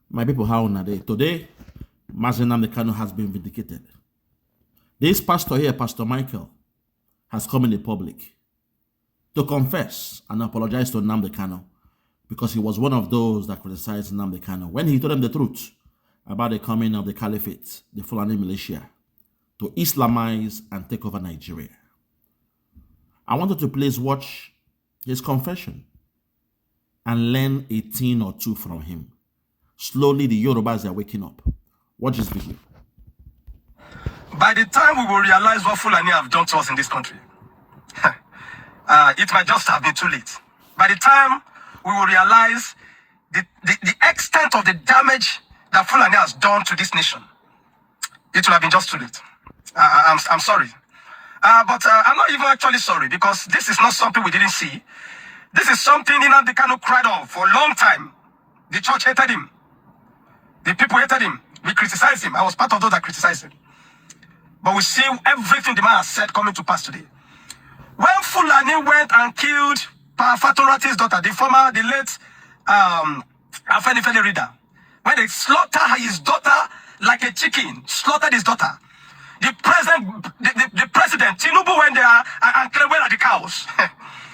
My people, how are they? Today, Nnamdi Kanu has been vindicated. This pastor here, Pastor Micheal, has come in the public to confess and apologize to Nnamdi Kanu because he was one of those that criticized Nnamdi Kanu when he told them the truth about the coming of the caliphate, the Fulani militia, to Islamize and take over Nigeria. I wanted to please watch his confession and learn a thing or two from him. Slowly, the Yorubas are waking up. Watch this video. By the time we will realize what Fulani have done to us in this country, it might just have been too late. By the time we will realize the extent of the damage that Fulani has done to this nation, it will have been just too late. I'm sorry. But I'm not even actually sorry, because this is not something we didn't see. This is something Nnamdi Kanu cried on for a long time. The church hated him. The people hated him. We criticized him. I was part of those that criticized him. But we see everything the man has said coming to pass today. When Fulani went and killed Fatorati's daughter, the late Afenifene reader, when they slaughtered his daughter like a chicken, slaughtered his daughter, the president, Tinubu went there and claimed, where are the cows?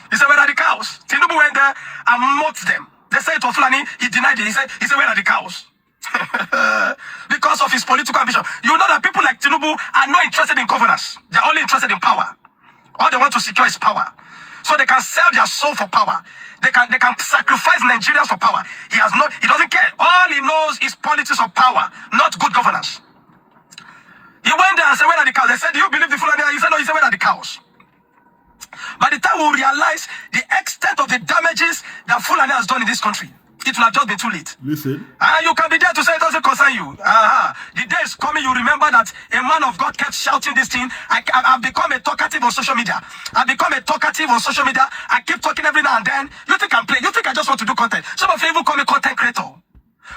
He said, where are the cows? Tinubu went there and mocked them. They said it was Fulani. He denied it. He said, where are the cows? Because of his political ambition. You know that people like Tinubu are not interested in governance. They're only interested in power. All they want to secure is power. So they can sell their soul for power. They can sacrifice Nigerians for power. He doesn't care. All he knows is politics of power, not good governance. He went there and said, where are the cows? They said, do you believe the Fulani? He said, no. He said, where are the cows? By the time we realize the extent of the damages that Fulani has done in this country, it will have just been too late. Listen. You can be there to say it doesn't concern you. The day is coming, you remember that a man of God kept shouting this thing. I've become a talkative on social media. I keep talking every now and then. You think I'm playing? You think I just want to do content? Some of you even call me content creator.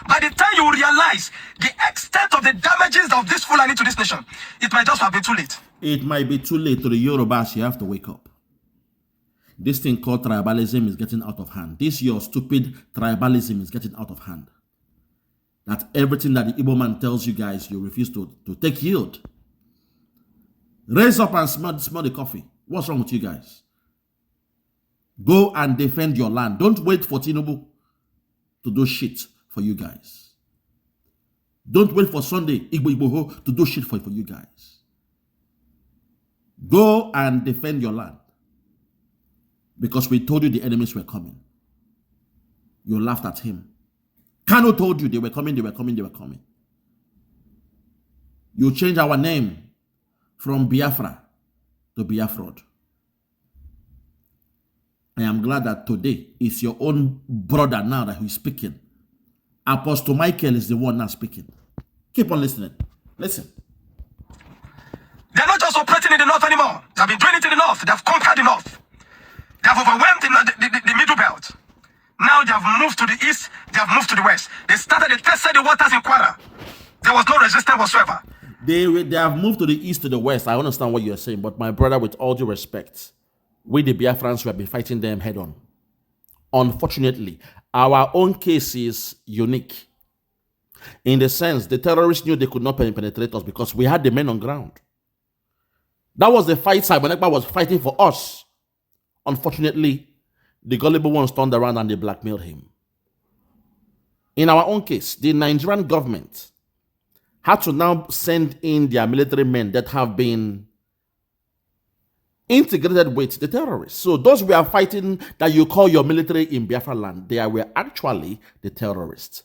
By the time you realize the extent of the damages of this Fulani to this nation, it might just have been too late. It might be too late to the Yorubas. You have to wake up. This thing called tribalism is getting out of hand. This your stupid tribalism is getting out of hand. That everything that the Igbo man tells you guys, you refuse to take yield. Raise up and smell the coffee. What's wrong with you guys? Go and defend your land. Don't wait for Tinubu to do shit for you guys. Don't wait for Sunday Igbo to do shit for you guys. Go and defend your land. Because we told you the enemies were coming. You laughed at him. Kanu told you they were coming. You changed our name from Biafra to Biafra. I am glad that today is your own brother now that he's speaking. Apostle Micheal is the one now speaking. Keep on listening. Listen. They're not just operating in the north anymore. They've been doing it in the north. They've conquered the north. They have overwhelmed the middle belt. Now they have moved to the east. They have moved to the west. They tested the waters in Kwara. There was no resistance whatsoever. They have moved to the east, to the west. I understand what you're saying, but my brother, with all due respect, we the Biafrans, we have been fighting them head on. Unfortunately, our own case is unique. In the sense, the terrorists knew they could not penetrate us because we had the men on ground. That was the fight Simon Ekpa was fighting for us. Unfortunately, the gullible ones turned around and they blackmailed him. In our own case, the Nigerian government had to now send in their military men that have been integrated with the terrorists. So those we are fighting that you call your military in Biafra land, they were actually the terrorists.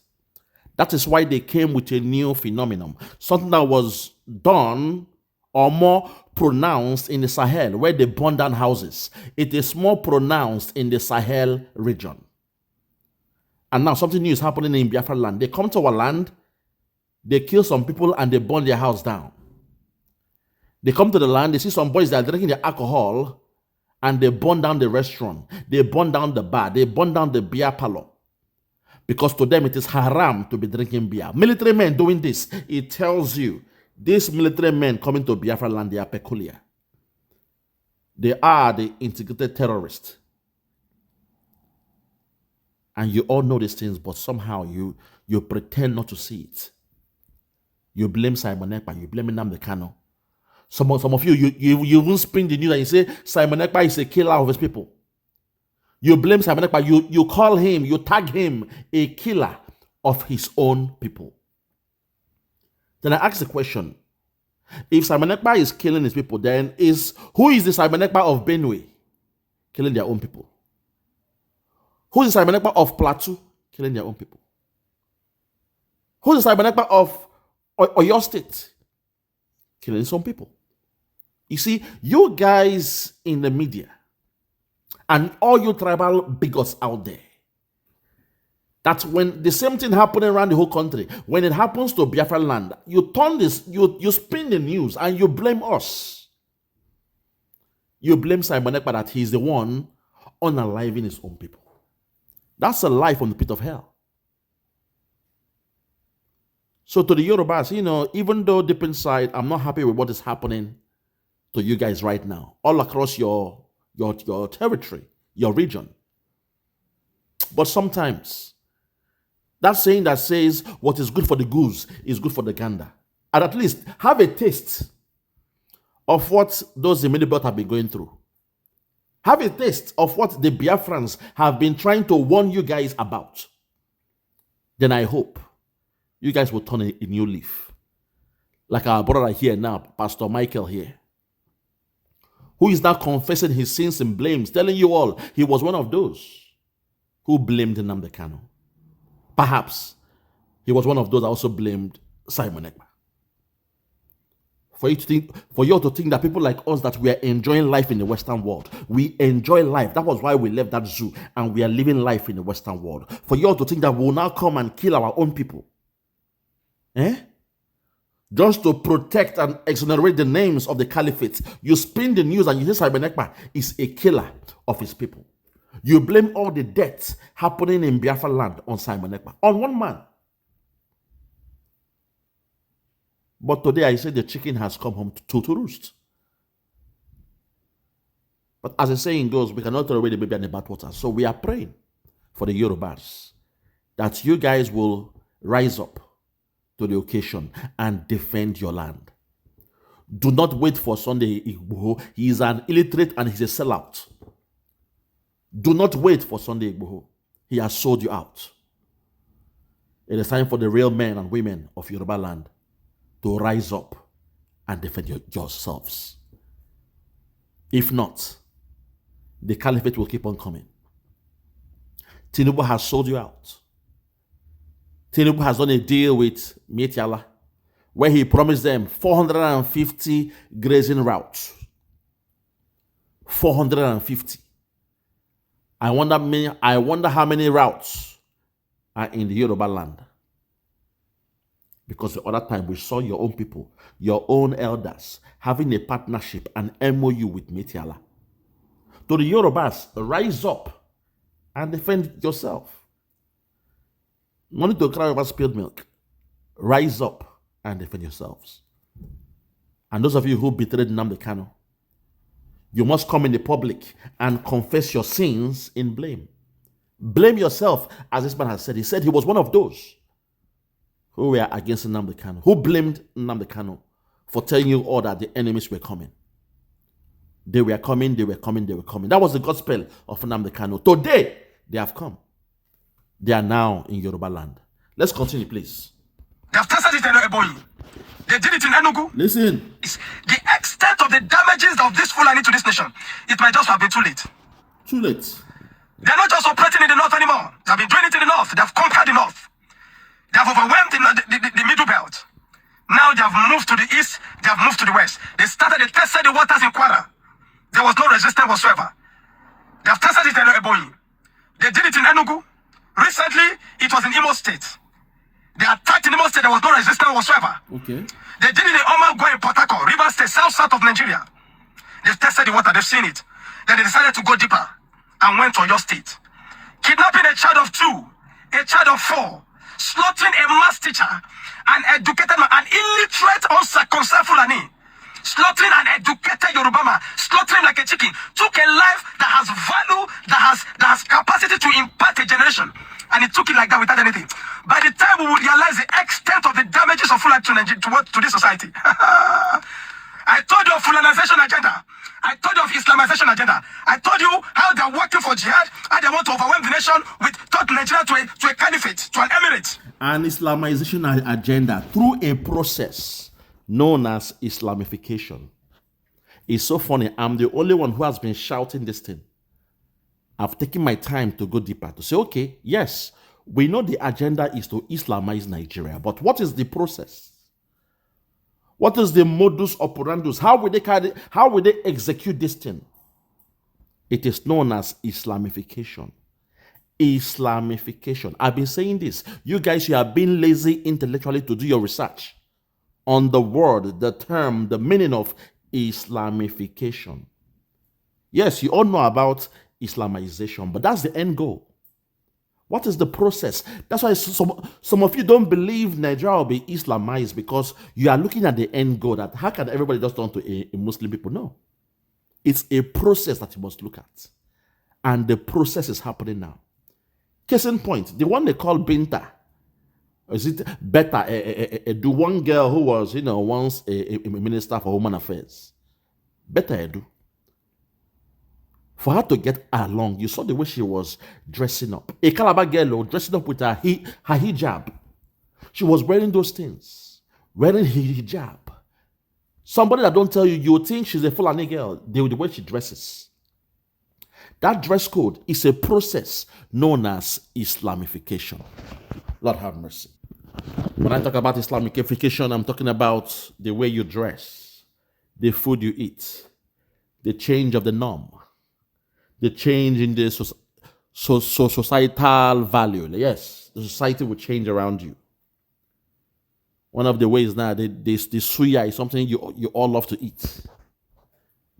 That is why they came with a new phenomenon, something that was done or more pronounced in the Sahel, where they burn down houses. It is more pronounced in the Sahel region. And now something new is happening in Biafra land. They come to our land, they kill some people, and they burn their house down. They come to the land, they see some boys that are drinking the alcohol, and they burn down the restaurant. They burn down the bar. They burn down the beer parlor. Because to them, it is haram to be drinking beer. Military men doing this, it tells you these military men coming to Biafra land, they are peculiar. They are the integrated terrorists. And you all know these things, but somehow you You pretend not to see it. You blame Simon Ekpa, you blame Nnamdi Kanu. Some of you even spin the news and you say Simon Ekpa is a killer of his people. You blame Simon Ekpa, you call him, you tag him a killer of his own people. Then I ask the question, if Simon Ekpa is killing his people, then who is the Simon Ekpa of Benue killing their own people? Who is the Simon Ekpa of Plateau killing their own people? Who is the Simon Ekpa of Oyo State killing some people? You see, you guys in the media and all you tribal bigots out there, that when the same thing happening around the whole country, when it happens to Biafra land, you turn this, you spin the news and you blame us. You blame Simon Ekpa that he's the one unaliving his own people. That's a lie from the pit of hell. So to the Yorubas, even though deep inside, I'm not happy with what is happening to you guys right now, all across your territory, your region. But sometimes, that saying that says what is good for the goose is good for the gander. And at least have a taste of what those immediate belt have been going through. Have a taste of what the Biafrans have been trying to warn you guys about. Then I hope you guys will turn a new leaf. Like our brother here now, Pastor Micheal here, who is now confessing his sins and blames, telling you all he was one of those who blamed Nnamdi Kanu. Perhaps he was one of those that also blamed Simon Ekpa. For you all to think that people like us, that we are enjoying life in the Western world. We enjoy life. That was why we left that zoo and we are living life in the Western world. For you all to think that we will now come and kill our own people. Just to protect and exonerate the names of the caliphate. You spin the news and you say Simon Ekpa is a killer of his people. You blame all the deaths happening in Biafra land on Simon Ekpa, on one man. But today I say the chicken has come home to roost. But as the saying goes, we cannot throw away the baby and the bathwater. So we are praying for the Yorubas that you guys will rise up to the occasion and defend your land. Do not wait for Sunday Igboho. He is an illiterate and he's a sellout. Do not wait for Sunday Igboho. He has sold you out. It is time for the real men and women of Yoruba land to rise up and defend yourselves. If not, the caliphate will keep on coming. Tinubu has sold you out. Tinubu has done a deal with Micheal where he promised them 450 grazing routes. 450. I wonder how many routes are in the Yoruba land. Because the other time we saw your own people, your own elders, having a partnership, an MOU with Micheal. To the Yorubas, rise up and defend yourself. No need to cry over spilled milk. Rise up and defend yourselves. And those of you who betrayed Nnamdi Kanu, you must come in the public and confess your sins in blame. Blame yourself, as this man has said. He said he was one of those who were against Nnamdi Kanu, who blamed Nnamdi Kanu for telling you all that the enemies were coming. They were coming, they were coming, they were coming. That was the gospel of Nnamdi Kanu. Today, they have come. They are now in Yoruba land. Let's continue, please. They have tested it in Ebonyi. They did it in Enugu. Listen. The extent of the damages of this Fulani to this nation, it might just have been too late. Too late. They're not just operating in the north anymore. They've been doing it in the north. They've conquered the north. They have overwhelmed the middle belt. Now they have moved to the east. They have moved to the west. They tested the waters in Kwara. There was no resistance whatsoever. They have tested it in Ebonyi. They did it in Enugu. Recently, it was in Imo State. They attacked in Imo State. There was no resistance whatsoever. Okay. They did it in Omagua in Port Harcourt, River State, south of Nigeria. They've tested the water. They've seen it. Then they decided to go deeper and went to your state. Kidnapping a child of 2, a child of 4, slaughtering a mass teacher, an educated man, an illiterate, uncircumcised Fulani. slaughtering an educated Yoruba man, slaughtering like a chicken, took a life that has value, that has capacity to impact a generation, and he took it like that without anything. By the time we would realize the extent of the damages of Fulani to this society, I told you of Fulanization agenda. I told you of Islamization agenda. I told you how they're working for jihad, how they want to overwhelm the nation with turn Nigeria to a caliphate, to an emirate. An Islamization agenda through a process known as Islamification. It's so funny. I'm the only one who has been shouting this thing. I've taken my time to go deeper to say, okay, yes, we know the agenda is to Islamize Nigeria, but what is the process? What is the modus operandi? How will they execute this thing? It is known as Islamification. Islamification. I've been saying this. You guys, you have been lazy intellectually to do your research on the word, the term, the meaning of Islamification. Yes, you all know about Islamization, but that's the end goal. What is the process? That's why some of you don't believe Nigeria will be Islamized, because you are looking at the end goal, that how can everybody just turn to a Muslim people? No. It's a process that you must look at. And the process is happening now. Case in point, the one they call Binta, is it better? The one girl who was, once a minister for Human Affairs. Better Edu. For her to get along, you saw the way she was dressing up. A Calabar girl dressing up with her hijab. She was wearing those things. Wearing hijab. Somebody that don't tell you, you think she's a Fulani girl, the way she dresses. That dress code is a process known as Islamification. Lord have mercy. When I talk about Islamification, I'm talking about the way you dress, the food you eat, the change of the norm, the change in the societal value. Yes, the society will change around you. One of the ways now, the suya is something you all love to eat.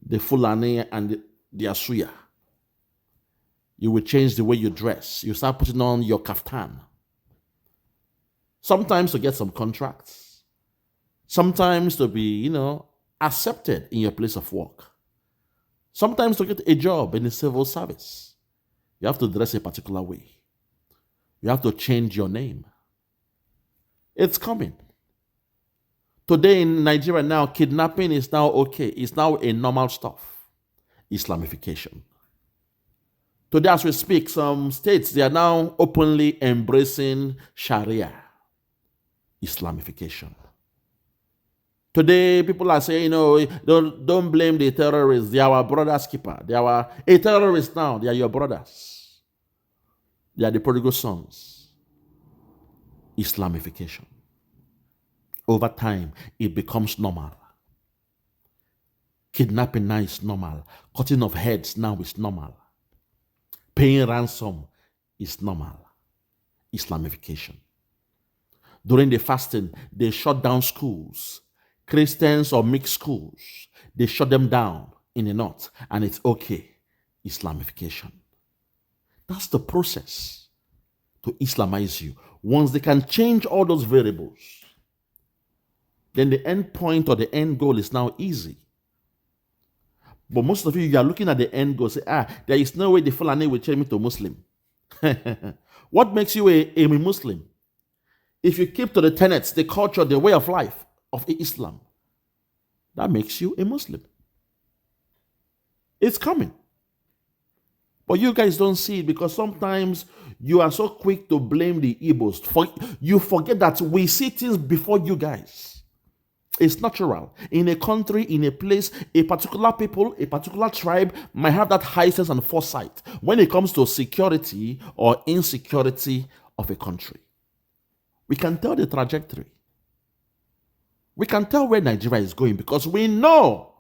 The Fulani and the suya. You will change the way you dress. You start putting on your kaftan. Sometimes to get some contracts. Sometimes to be, accepted in your place of work. Sometimes to get a job in the civil service. You have to dress a particular way. You have to change your name. It's coming. Today in Nigeria now, kidnapping is now okay. It's now a normal stuff. Islamification. Today as we speak, some states, they are now openly embracing Sharia. Islamification. Today, people are saying, don't blame the terrorists. They are our brother's keeper. They are a terrorist now. They are your brothers. They are the prodigal sons. Islamification. Over time, it becomes normal. Kidnapping now is normal. Cutting of heads now is normal. Paying ransom is normal. Islamification. During the fasting, they shut down schools. Christians or mixed schools, they shut them down in the north, and it's okay. Islamification. That's the process to Islamize you. Once they can change all those variables, then the end point or the end goal is now easy. But most of you are looking at the end goal, say, there is no way the Fulani will change me to Muslim. What makes you a Muslim? If you keep to the tenets, the culture, the way of life of Islam, that makes you a Muslim. It's coming. But you guys don't see it because sometimes you are so quick to blame the Igbos. You forget that we see things before you guys. It's natural. In a country, in a place, a particular people, a particular tribe might have that high sense and foresight when it comes to security or insecurity of a country. We can tell the trajectory. We can tell where Nigeria is going because we know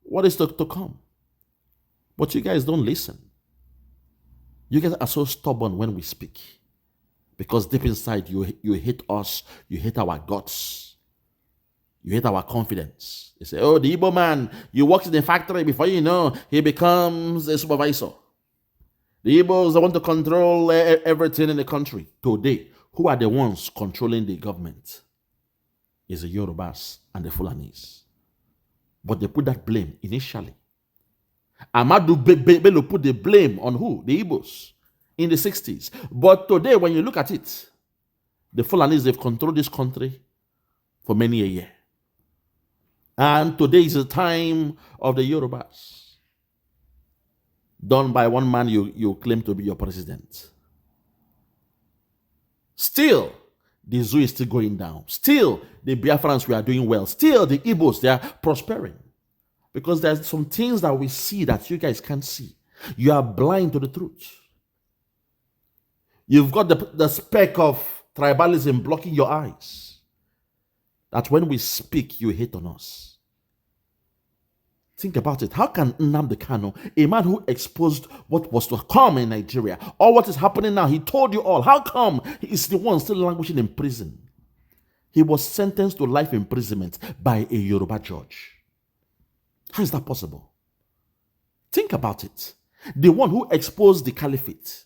what is to come. But you guys don't listen. You guys are so stubborn when we speak. Because deep inside, you hate us, you hate our guts, you hate our confidence. You say, the Igbo man, you work in the factory before you know, he becomes a supervisor. The Igbos want to control everything in the country. Today, who are the ones controlling the government? Is the Yorubas and the Fulanis. But they put that blame initially. Amadu Bello put the blame on who? The Igbos in the 60s. But today, when you look at it, the Fulanis, they've controlled this country for many a year. And today is the time of the Yorubas. Done by one man you claim to be your president. Still, the zoo is still going down. Still, the Biafrans, we are doing well. Still, the Igbos, they are prospering. Because there's some things that we see that you guys can't see. You are blind to the truth. You've got the speck of tribalism blocking your eyes. That when we speak, you hate on us. Think about it. How can Nnamdi Kanu, a man who exposed what was to come in Nigeria, or what is happening now, he told you all, how come he is the one still languishing in prison? He was sentenced to life imprisonment by a Yoruba judge. How is that possible? Think about it. The one who exposed the caliphate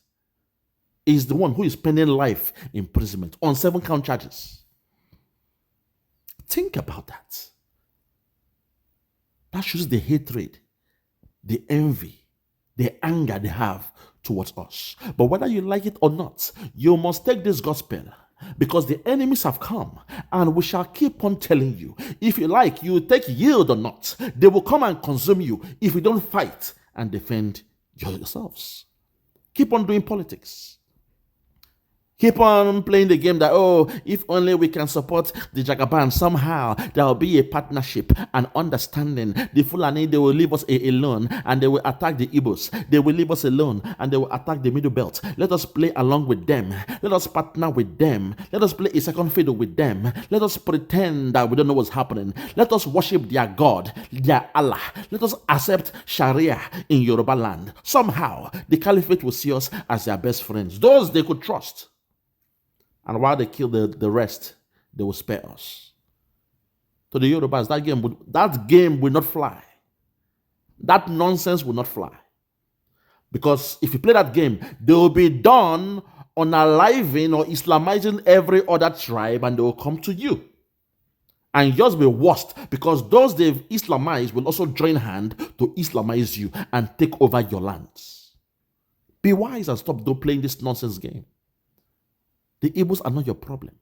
is the one who is spending life imprisonment on 7-count charges. Think about that. That shows the hatred, the envy, the anger they have towards us. But whether you like it or not, you must take this gospel, because the enemies have come, and we shall keep on telling you. If you like, you take yield or not, they will come and consume you if you don't fight and defend yourselves. Keep on doing politics. Keep on playing the game that, oh, if only we can support the Jagaban, somehow there will be a partnership and understanding. The Fulani, they will leave us alone and they will attack the Igbos. They will leave us alone and they will attack the Middle Belt. Let us play along with them. Let us partner with them. Let us play a second fiddle with them. Let us pretend that we don't know what's happening. Let us worship their God, their Allah. Let us accept Sharia in Yoruba land. Somehow, the Caliphate will see us as their best friends. Those they could trust. And while they kill the rest, they will spare us. To the Yorubas, that game will not fly. That nonsense will not fly. Because if you play that game, they will be done unaliving or Islamizing every other tribe, and they will come to you. And yours will be worst, because those they've Islamized will also join hand to Islamize you and take over your lands. Be wise and stop playing this nonsense game. The Igbos are not your problem.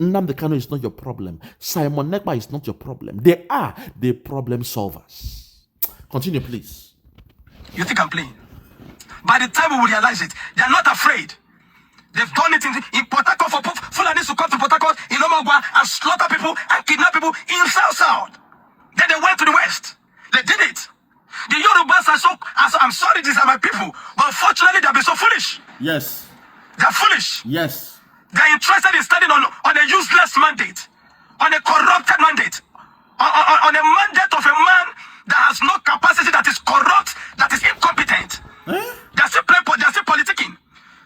Nnamdi Kanu is not your problem. Simon Ekpa is not your problem. They are the problem solvers. Continue, please. You think I'm playing? By the time we will realize it, they are not afraid. They've done it in Port Harcourt for Fulanis to come to Port Harcourt in Omagwa and slaughter people and kidnap people in South. Then they went to the West. They did it. The Yorubas are I'm sorry, these are my people, but unfortunately they've been so foolish. Yes. They're foolish. Yes. They're interested in standing on a useless mandate, on a corrupted mandate, on a mandate of a man that has no capacity, that is corrupt, that is incompetent. They're still politicking.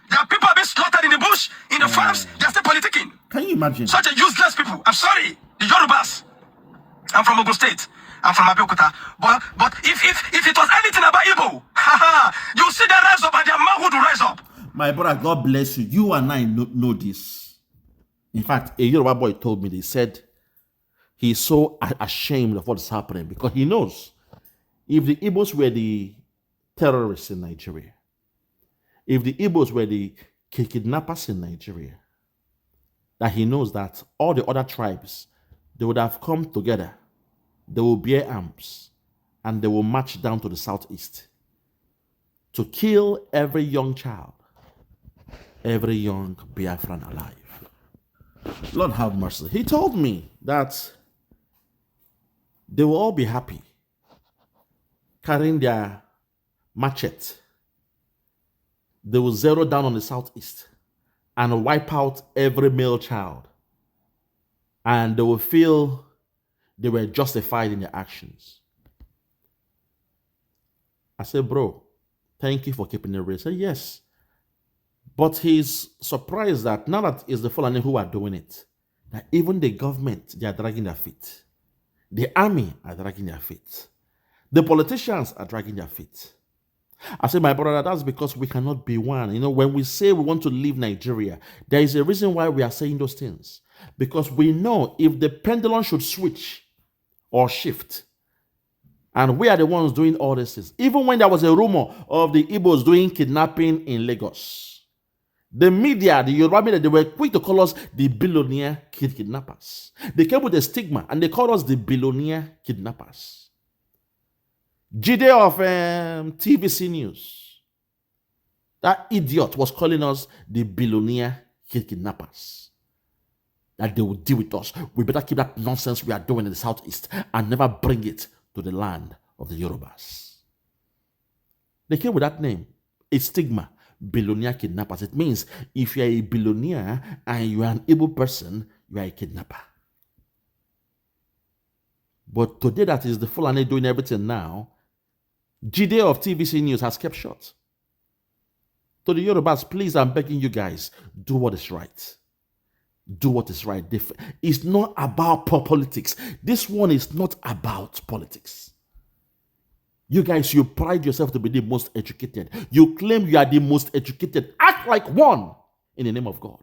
There are people being slaughtered in the bush, in the farms. They're still politicking. Can you imagine? Such a useless people. I'm sorry, the Yorubas. I'm from Ogun State. I'm from Abeokuta. But if it was anything about Igbo, you see them rise up and their manhood will rise up. My brother, God bless you. You and I know this. In fact, a Yoruba boy told me, they said he's so ashamed of what's happening because he knows if the Igbos were the terrorists in Nigeria, if the Igbos were the kidnappers in Nigeria, that he knows that all the other tribes, they would have come together, they will bear arms, and they will march down to the southeast to kill every young child, every young Biafran alive. Lord have mercy. He told me that they will all be happy carrying their machete. They will zero down on the southeast and wipe out every male child. And they will feel they were justified in their actions. I said, bro, thank you for keeping it real. He said, yes. But he's surprised that now that it's the Fulani who are doing it, that even the government, they are dragging their feet. The army are dragging their feet. The politicians are dragging their feet. I said, my brother, that's because we cannot be one. You know, when we say we want to leave Nigeria, there is a reason why we are saying those things. Because we know if the pendulum should switch or shift. And we are the ones doing all this things. Even when there was a rumor of the Igbos doing kidnapping in Lagos, the media, the Yoruba media, they were quick to call us the billionaire kidnappers. They came with a stigma and they called us the billionaire kidnappers. Jide of TVC News, that idiot was calling us the billionaire kidnappers. That they would deal with us. We better keep that nonsense we are doing in the southeast and never bring it to the land of the Yorubas. They came with that name, a stigma, billionaire kidnappers. It means if you are a billionaire and you are an able person, you are a kidnapper. But today that is the Fulani doing everything now, Jide of TVC News has kept short. To the Yorubas, please, I'm begging you guys, do what is right. Do what is right. It's not about politics. This one is not about politics. You guys, you pride yourself to be the most educated. You claim you are the most educated. Act like one in the name of God.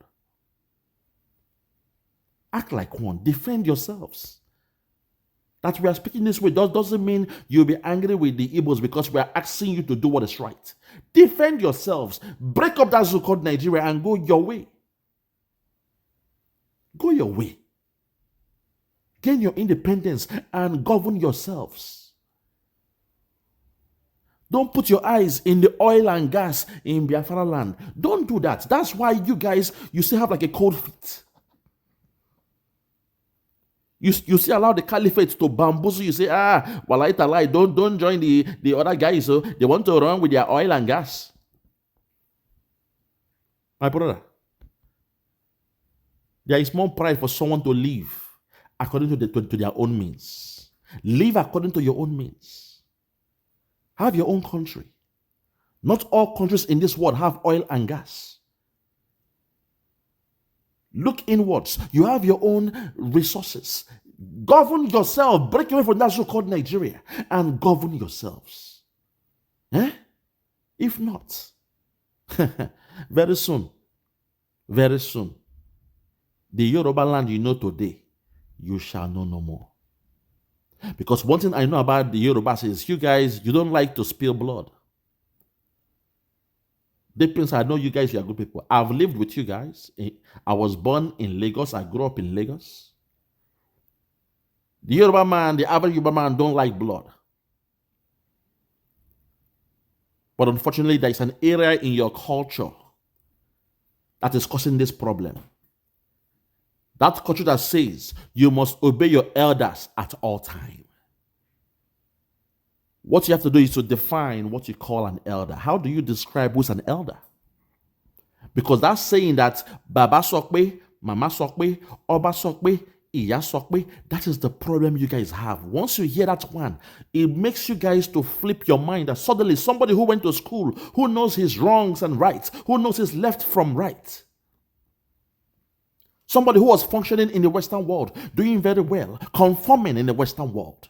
Act like one. Defend yourselves. That we are speaking this way doesn't mean you'll be angry with the Igbos because we are asking you to do what is right. Defend yourselves. Break up that so-called Nigeria and go your way. Go your way. Gain your independence and govern yourselves. Don't put your eyes in the oil and gas in Biafra land. Don't do that. That's why you guys, you still have like a cold feet. You still allow the caliphate to bamboozle. You say, walai, don't join the other guys. So they want to run with their oil and gas. My brother, there is more pride for someone to live according to their own means. Live according to your own means. Have your own country. Not all countries in this world have oil and gas. Look inwards. You have your own resources. Govern yourself. Break away from that so-called Nigeria and govern yourselves. If not, very soon, the Yoruba land you know today, you shall know no more. Because one thing I know about the Yorubas is you guys, you don't like to spill blood. Deep inside, I know you guys, you are good people. I've lived with you guys. I was born in Lagos. I grew up in Lagos. The Yoruba man, the average Yoruba man don't like blood. But unfortunately, there is an area in your culture that is causing this problem. That culture that says you must obey your elders at all times. What you have to do is to define what you call an elder. How do you describe who's an elder? Because that's saying that Baba Sokwe, Mama Sokwe, Oba Sokwe, Iya Sokwe, that is the problem you guys have. Once you hear that one, it makes you guys to flip your mind that suddenly somebody who went to school, who knows his wrongs and rights, who knows his left from right, somebody who was functioning in the Western world, doing very well, conforming in the Western world,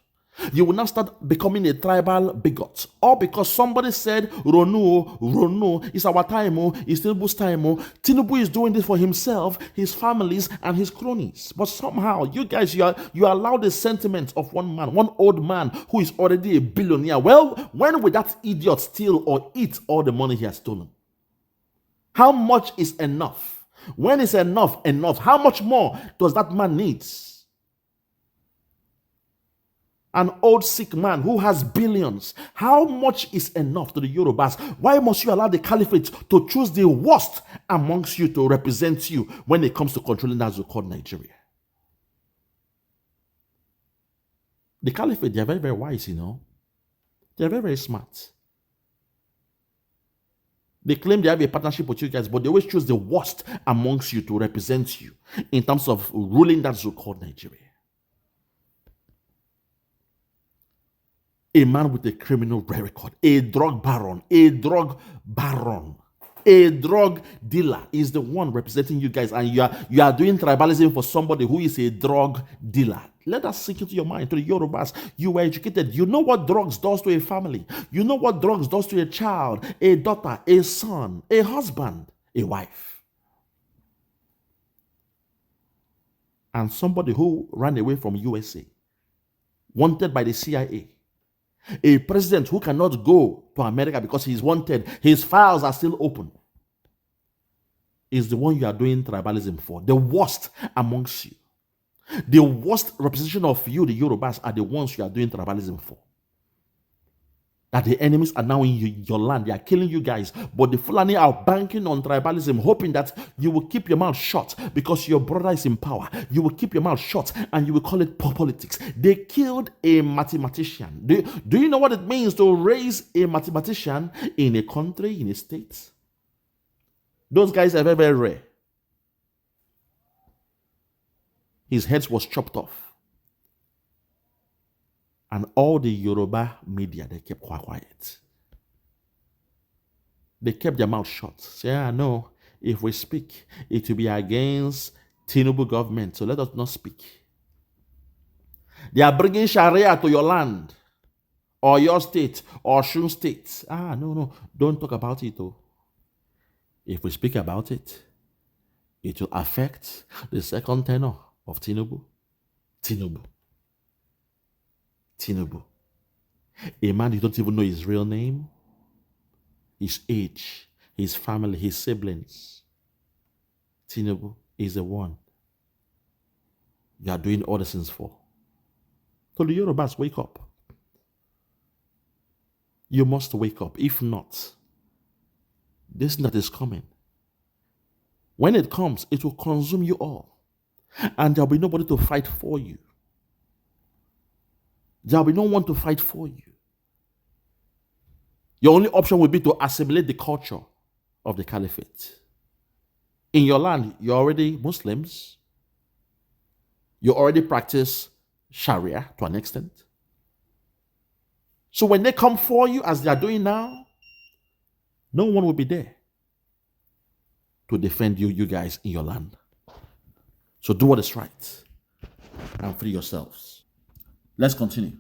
you will not start becoming a tribal bigot. All because somebody said, Ronu, it's our time, it's Tinubu's time. Tinubu is doing this for himself, his families, and his cronies. But somehow, you guys, you allow the sentiment of one man, one old man who is already a billionaire. Well, when will that idiot steal or eat all the money he has stolen? How much is enough? When is enough? How much more does that man need? An old sick man who has billions. How much is enough to the Yorubas? Why must you allow the caliphate to choose the worst amongst you to represent you when it comes to controlling that so-called Nigeria? The caliphate, they are very, very wise, you know. They are very, very smart. They claim they have a partnership with you guys, but they always choose the worst amongst you to represent you in terms of ruling that so-called Nigeria. A man with a criminal record, a drug baron, a drug dealer is the one representing you guys, and you are doing tribalism for somebody who is a drug dealer. Let that sink into your mind. To the Yorubas, you were educated. You know what drugs does to a family. You know what drugs does to a child, a daughter, a son, a husband, a wife. And somebody who ran away from USA wanted by the CIA. A president who cannot go to America because he's wanted, his files are still open, is the one you are doing tribalism for. The worst amongst you. The worst representation of you, the Yorubas, are the ones you are doing tribalism for. That the enemies are now in your land. They are killing you guys. But the Fulani are banking on tribalism, hoping that you will keep your mouth shut because your brother is in power. You will keep your mouth shut and you will call it politics. They killed a mathematician. Do you know what it means to raise a mathematician in a country, in a state? Those guys are very, very rare. His head was chopped off. And all the Yoruba media, they kept quiet. They kept their mouth shut. Say, no, if we speak, it will be against Tinubu government. So let us not speak. They are bringing Sharia to your land, or your state, or Shun state. No, don't talk about it, though. If we speak about it, it will affect the second tenor of Tinubu. Tinubu. A man you don't even know his real name, his age, his family, his siblings. Tinubu is the one you are doing all the things for. So the Yorubas, wake up. You must wake up. If not, this that is coming, when it comes, it will consume you all. And there'll be nobody to fight for you. There will be no one to fight for you. Your only option will be to assimilate the culture of the caliphate. In your land, you're already Muslims. You already practice Sharia to an extent. So when they come for you, as they are doing now, no one will be there to defend you guys in your land. So do what is right and free yourselves. Let's continue.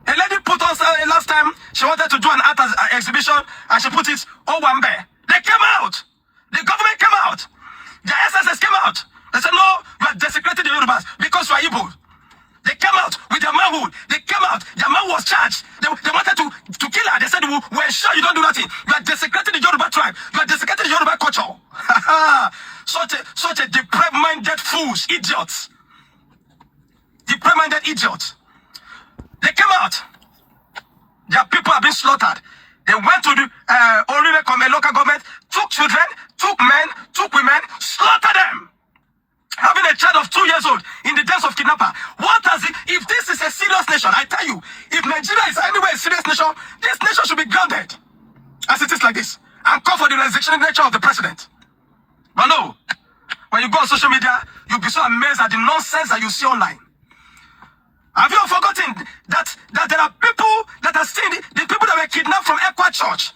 A lady put us last time, she wanted to do an art exhibition and she put it Owambe. They came out. The government came out. The SSS came out. They said, no, you are desecrating the Yorubas because you are Igbo. They came out with their manhood. They came out. Their man was charged. They wanted to kill her. They said, we're sure you don't do nothing. You are desecrating the Yoruba tribe. You are desecrating the Yoruba culture. Such a depraved-minded fools, idiots. Depraved-minded idiots. They came out. Their people have been slaughtered. They went to the Orire local government, took children, took men, took women, slaughtered them. Having a child of 2 years old in the dens of kidnapper. What has it? If this is a serious nation, I tell you, if Nigeria is anywhere a serious nation, this nation should be grounded. As it is like this. And call for the resignation nature of the president. But no, when you go on social media, you'll be so amazed at the nonsense that you see online. Have you forgotten that there are people that are still the people that were kidnapped from Equa Church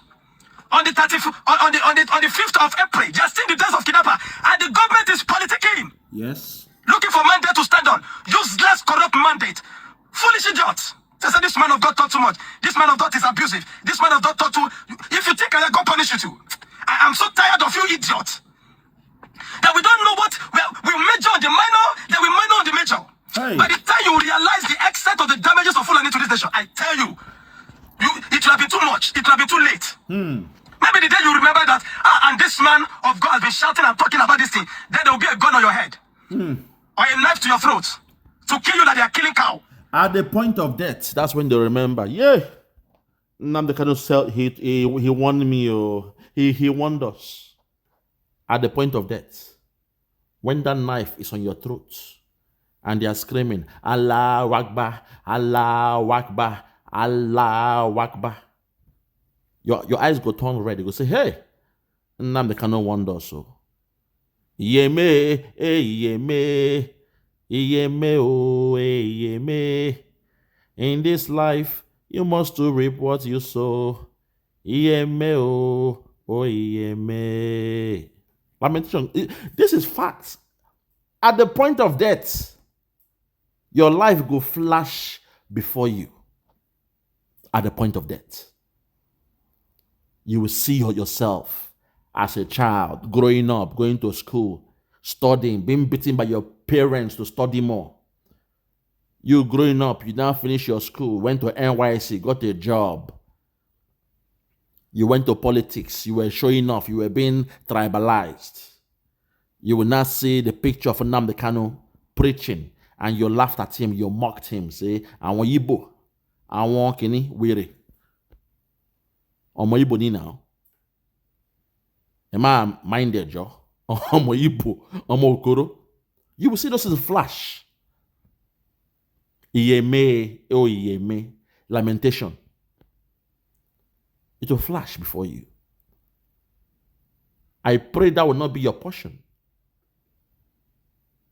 on the 5th of April? They are still in the days of kidnapper, and the government is politicking. Yes. Looking for mandate to stand on. Useless, corrupt mandate. Foolish idiots. They say this man of God talk too much. This man of God is abusive. This man of God talk too. If you think I God punish you too. I'm so tired of you idiots. That we don't know what we major on the minor, then we minor on the major. Hey. By the time you realize the extent of the damages of Fulani to this nation, I tell you, it will have been too much. It will have been too late. Maybe the day you remember that, and this man of God has been shouting and talking about this thing, then there will be a gun on your head. Or a knife to your throat to kill you like they are killing cow. At the point of death, that's when they remember, Nnamdi Kanu, he warned me, or he warned us. At the point of death, when that knife is on your throat, and they are screaming, Allah Akbar, Allah Akbar, Allah Akbar. Your eyes go turn red. You go say, hey, Nnamdi Kanu warned us. So, Yeme, Yeme, Yeme, oh, Yeme. In this life, you must reap what you sow. Yeme, oh, Yeme. Lamentation. This is facts. At the point of death, your life go flash before you. At the point of death, you will see yourself as a child, growing up, going to school, studying, being beaten by your parents to study more. You growing up, you now finish your school, went to NYC, got a job. You went to politics, you were showing off, you were being tribalized. You will now see the picture of Nnamdi Kanu preaching, and you laughed at him, you mocked him, say, "Àwọn Igbo, àwọn kini were, ọmọ Igbo ni now." Am I minded, Joe? Ọmọ Igbo, ọmọ Okoro. You will see those in a flash. Iyeme, oh Iyeme, lamentation. It will flash before you. I pray that will not be your portion.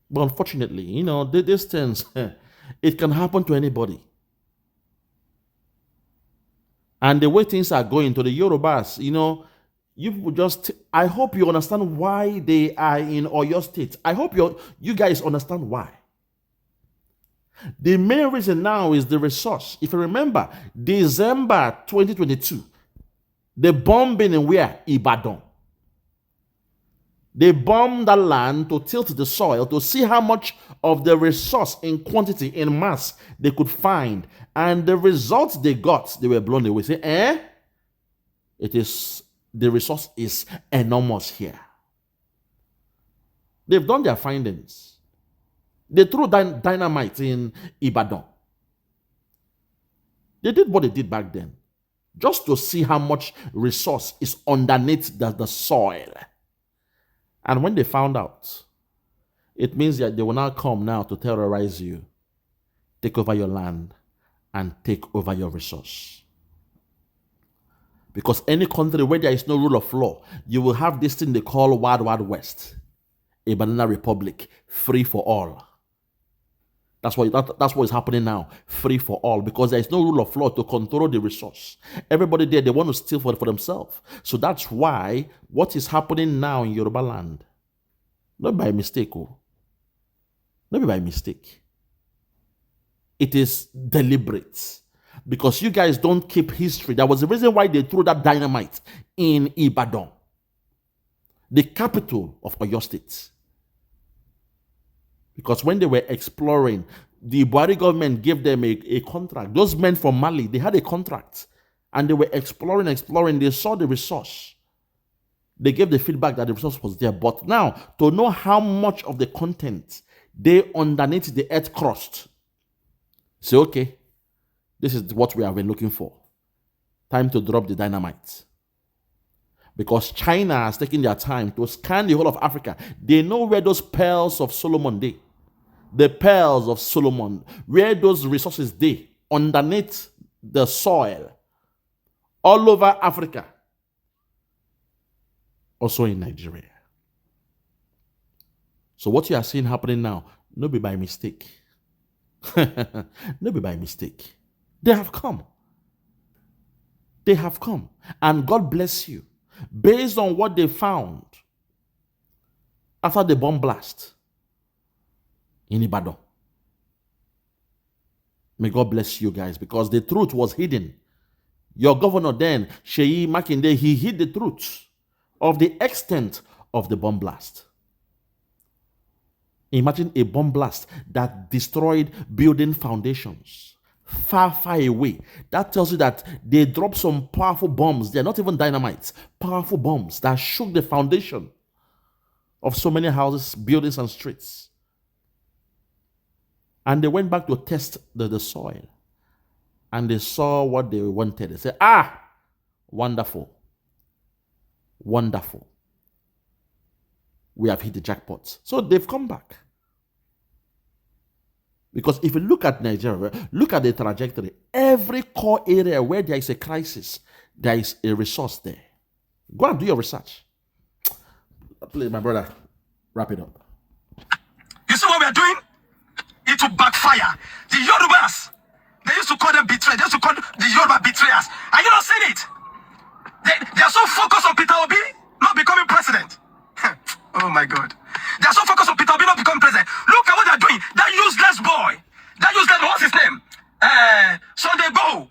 But unfortunately, you know, these things, it can happen to anybody. And the way things are going to the Yorubas, you know, you people just, I hope you understand why they are in Oyo State. I hope you guys understand why. The main reason now is the resource. If you remember, December 2022, the bombing in where? Ibadan. They bombed that land to tilt the soil to see how much of the resource in quantity, in mass, they could find. And the results they got, they were blown away. Say, the resource is enormous here. They've done their findings. They threw dynamite in Ibadan. They did what they did back then, just to see how much resource is underneath the soil. And when they found out, it means that they will now come now to terrorize you, take over your land, and take over your resource. Because any country where there is no rule of law, you will have this thing they call Wild Wild West, a banana republic, free for all. That's what is happening now, free for all, because there is no rule of law to control the resource. Everybody there, they want to steal for themselves. So that's why what is happening now in Yoruba land, not by mistake, not by mistake. It is deliberate, because you guys don't keep history. That was the reason why they threw that dynamite in Ibadan, the capital of Oyo State. Because when they were exploring, the Buhari government gave them a contract. Those men from Mali, they had a contract. And they were exploring. They saw the resource. They gave the feedback that the resource was there. But now, to know how much of the content they underneath the earth crust, say, okay, this is what we have been looking for. Time to drop the dynamite. Because China has taken their time to scan the whole of Africa. They know where those pearls of Solomon they. The pearls of Solomon, where those resources they, underneath the soil, all over Africa, also in Nigeria. So what you are seeing happening now, not be by mistake. Not be by mistake. They have come. They have come. And God bless you. Based on what they found after the bomb blast in Ibadan. May God bless you guys, because the truth was hidden. Your governor then, Seyi Makinde, he hid the truth of the extent of the bomb blast. Imagine a bomb blast that destroyed building foundations far, far away. That tells you that they dropped some powerful bombs. They're not even dynamites. Powerful bombs that shook the foundation of so many houses, buildings, and streets. And they went back to test the soil. And they saw what they wanted. They said, wonderful. Wonderful. We have hit the jackpot. So they've come back. Because if you look at Nigeria, look at the trajectory. Every core area where there is a crisis, there is a resource there. Go and do your research. Please, my brother, wrap it up. You see what we are doing? It will backfire. The Yorubas, they used to call them betrayers. They used to call the Yoruba betrayers. Are you not seeing it? They are so focused on Peter Obi not becoming president. Oh my God. They are so focused on Peter Obi not becoming president. Look at what they are doing. That useless boy. What's his name? Sunday Go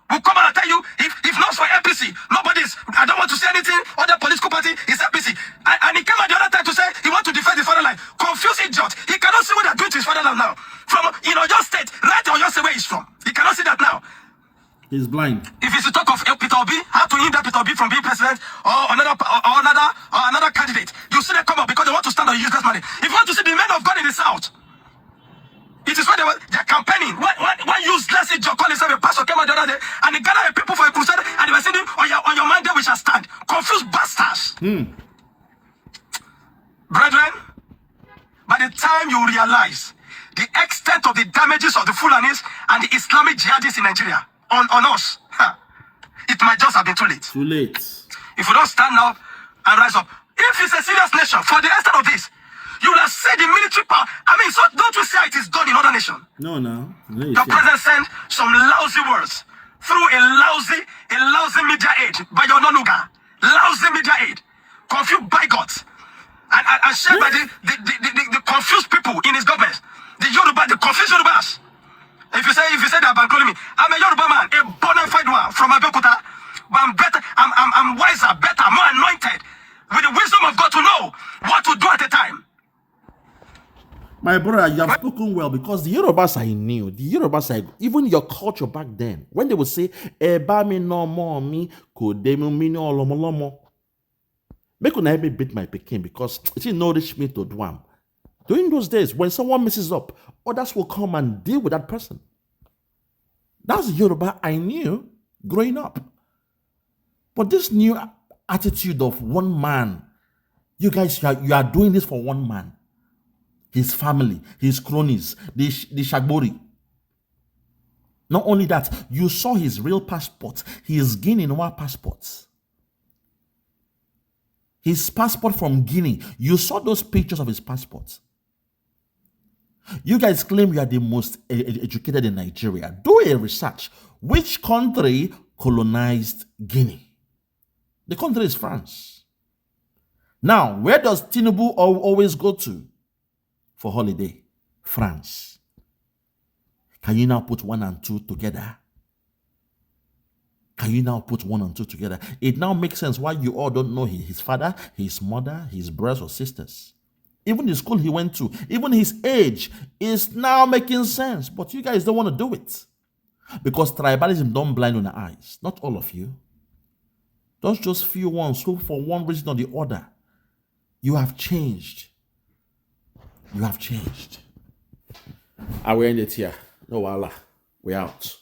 will come out and tell you, if not for APC, I don't want to say anything. Other political party is APC. And he came out the other time to say he wants to defend his fatherland. Confused idiot. He cannot see what they're doing to his fatherland now. From from your state, right or your state where he's from. He cannot see that now. He's blind. If it's to talk of Peter Obi, how to hinder Peter Obi from being president or another candidate, you see them come up because they want to stand on useless money. If you want to see the men of God in the South, it is where they're campaigning. One useless idiot called himself a pastor came out the other day and he gathered people for a crusade and they were saying, on your mandate we shall stand. Confused bastards. Brethren, by the time you realize the extent of the damages of the Fulanis and the Islamic jihadists in Nigeria on us, it might just have been too late. Too late. If we don't stand up and rise up, if it's a serious nation, for the extent of this, you will have said the military power. I mean, so don't you say it is done in other nations? No. The president sent some lousy words through a lousy media aid by your Nonuga. Lousy media aid. Confused bigots. And shared by the confused people in his government. The confused Yorubas. If you say that by calling me, I'm a Yoruba man, a bona fide one from Abeokuta, but I'm better, I'm wiser, better, more anointed, with the wisdom of God to know what to do at a time. My brother, you have spoken well because the Yorubas I knew. The Yorubas I even your culture back then, when they would say, "Eba mi no more mi kodemu mi no olomolomo," make una help me beat my Peking because it didn't nourish me to do am. During those days, when someone messes up, others will come and deal with that person. That's the Yoruba I knew growing up. But this new attitude of one man, you guys, you are doing this for one man. His family, his cronies, the Shagbori. Not only that, you saw his real passport, his Guinean passport. His passport from Guinea. You saw those pictures of his passport. You guys claim you are the most educated in Nigeria. Do a research. Which country colonized Guinea? The country is France. Now, where does Tinubu always go to for holiday? France. Can you now put 1 and 2 together? Can you now put 1 and 2 together? It now makes sense why you all don't know his father, his mother, his brothers or sisters. Even the school he went to, even his age is now making sense. But you guys don't want to do it. Because tribalism don't blind on the eyes. Not all of you. Don't just few ones who for one reason or the other. You have changed. You have changed. I will end it here. No, Allah. We're out.